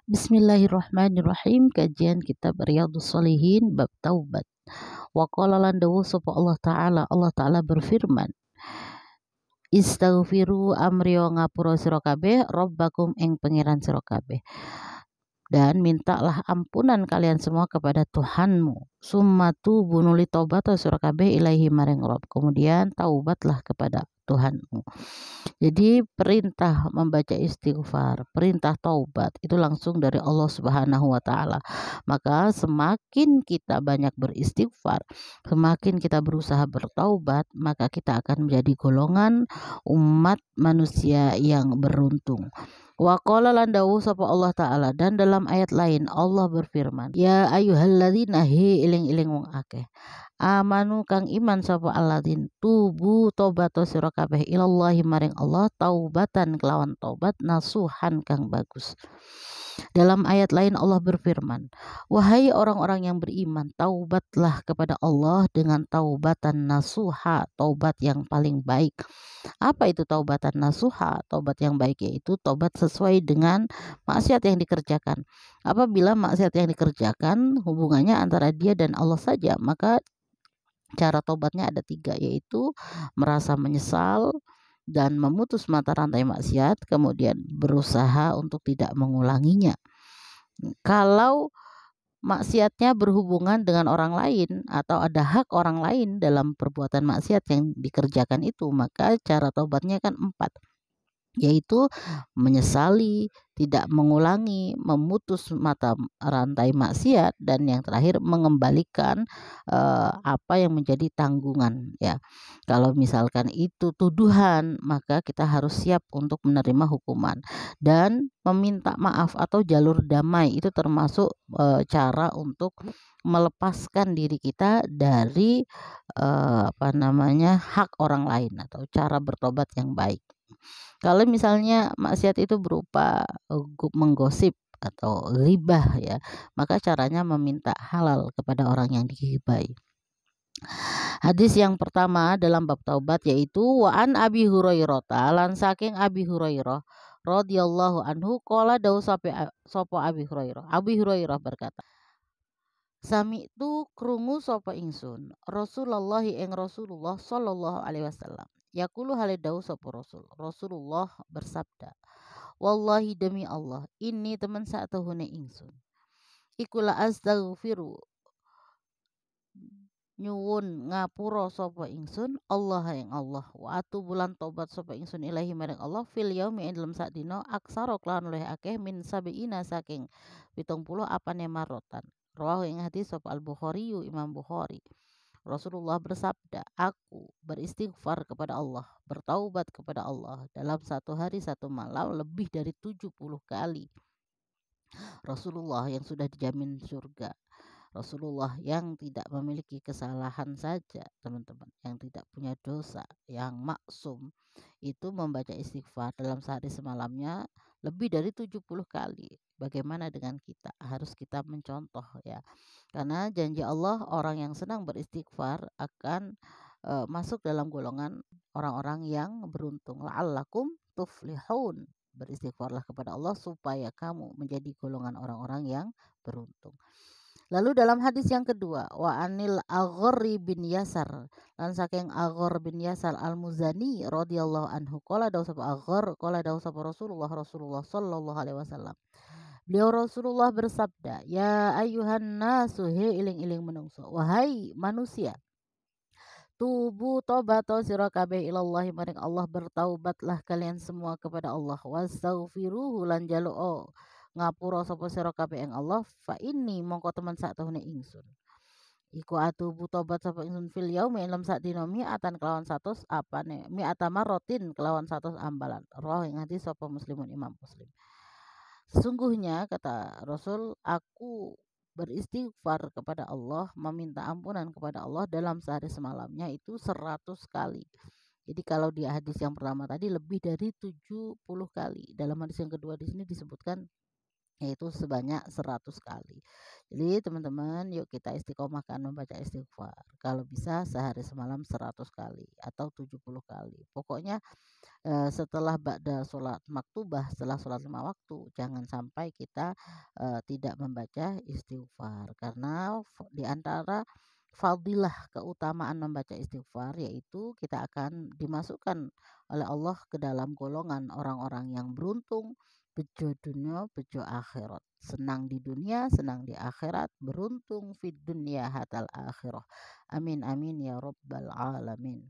Bismillahirrahmanirrahim. Kajian kitab Riyadhus Shalihin bab taubat. Wa qala lan dawuh sapa Allah Ta'ala berfirman, Istaghfiru amriyo ngapura sira kabeh rabbakum ing pangeran sira kabeh. Dan mintalah ampunan kalian semua kepada Tuhanmu. Summatu bunuli taubat sira kabeh ilaihi maring Rabb. Kemudian taubatlah kepada Tuhanmu. Jadi perintah membaca istighfar, perintah taubat itu langsung dari Allah Subhanahu wa taala. Maka semakin kita banyak beristighfar, semakin kita berusaha bertaubat, maka kita akan menjadi golongan umat manusia yang beruntung. Wa qala lan dawuh sapa Allah taala, dan dalam ayat lain Allah berfirman, ya ayyuhalladzina iling-iling wong akeh amanu kang iman sapa alladzin tubu tobato sira kabeh ilallahi maring Allah taubatan kelawan taubat nasuhan kang bagus. Dalam ayat lain Allah berfirman, wahai orang-orang yang beriman, taubatlah kepada Allah dengan taubatan nasuha, taubat yang paling baik. Apa itu taubatan nasuha? Taubat yang baik yaitu taubat sesuai dengan maksiat yang dikerjakan. Apabila maksiat yang dikerjakan hubungannya antara dia dan Allah saja, maka cara taubatnya ada 3, yaitu merasa menyesal dan memutus mata rantai maksiat, kemudian berusaha untuk tidak mengulanginya. Kalau maksiatnya berhubungan dengan orang lain atau ada hak orang lain dalam perbuatan maksiat yang dikerjakan itu, maka cara taubatnya kan 4, yaitu menyesali, tidak mengulangi, memutus mata rantai maksiat, dan yang terakhir mengembalikan apa yang menjadi tanggungan ya. Kalau misalkan itu tuduhan, maka kita harus siap untuk menerima hukuman, dan meminta maaf atau jalur damai itu termasuk cara untuk melepaskan diri kita dari hak orang lain atau cara bertobat yang baik. Kalau misalnya maksiat itu berupa menggosip atau ghibah ya, maka caranya meminta halal kepada orang yang dighibahi. Hadis yang pertama dalam bab taubat yaitu wa an Abi Hurairah lan saking Abi Hurairah radhiyallahu anhu qala dawu sapa Abi Hurairah. Abi Hurairah berkata, Sami tu krungu sapa ingsun Rasulullah ing Rasulullah sallallahu alaihi wasallam. Yaqulu hale dawu sapa Rasulullah bersabda, wallahi demi Allah, ini teman satuhune ingsun. Iku la astaghfiru nyuwun ngapura sapa ingsun Allah ing Allah wa atubulan tobat sapa ingsun ilahi maring Allah fil yaumi ing dalem sak dina aksara lan luwih akeh min sabiina saking 70 apane marotan. Rawahu ing hadis sapa Al-Bukhari Imam Bukhari. Rasulullah bersabda, aku beristighfar kepada Allah, bertaubat kepada Allah dalam satu hari satu malam lebih dari 70 kali. Rasulullah yang sudah dijamin surga, Rasulullah yang tidak memiliki kesalahan saja, teman-teman, yang tidak punya dosa, yang maksum, itu membaca istighfar dalam sehari semalamnya lebih dari 70 kali. Bagaimana dengan kita? Harus kita mencontoh ya. Karena janji Allah, orang yang senang beristighfar akan masuk dalam golongan orang-orang yang beruntung. La'allakum tuflihun. Beristighfarlah kepada Allah supaya kamu menjadi golongan orang-orang yang beruntung. Lalu dalam hadis yang kedua, wa anil Aghor bin Yasar lan saking Aghor bin Yasar al-Muzani radhiyallahu anhu qala dawu sapa Aghor qala dawu sapa Rasulullah sallallahu alaihi wasallam. Beliau Rasulullah bersabda, ya ayuhan nasu he iling-iling menungso, wahai manusia, tubu tobato sira kabeh ilallahi maring Allah, bertaubatlah kalian semua kepada Allah, wastaghfiruhu lan jaluk ngapura sapa sira kabeh ing Allah, fa inni mongko temen saktuhune ingsun iku atubu tobat sapa ingsun fil yaumi lam sak dina mi'atan kelawan 100 apane mi'atama rotin kelawan 100 ambalan. Roh ing hadis sapa Muslimun Imam Muslim. Sesungguhnya kata Rasul, aku beristighfar kepada Allah, meminta ampunan kepada Allah dalam sehari semalamnya itu 100 kali. Jadi kalau di hadis yang pertama tadi lebih dari 70 kali. Dalam hadis yang kedua di sini disebutkan yaitu sebanyak 100 kali. Jadi teman-teman yuk kita istiqomahkan membaca istighfar. Kalau bisa sehari semalam 100 kali atau 70 kali. Pokoknya setelah ba'da sholat maktubah, setelah sholat 5 waktu, jangan sampai kita tidak membaca istighfar. Karena di antara fadilah keutamaan membaca istighfar yaitu kita akan dimasukkan oleh Allah ke dalam golongan orang-orang yang beruntung, bejo dunia, bejo akhirat. Senang di dunia, senang di akhirat, beruntung fid dunya hatal akhirah. Amin amin ya rabbal alamin.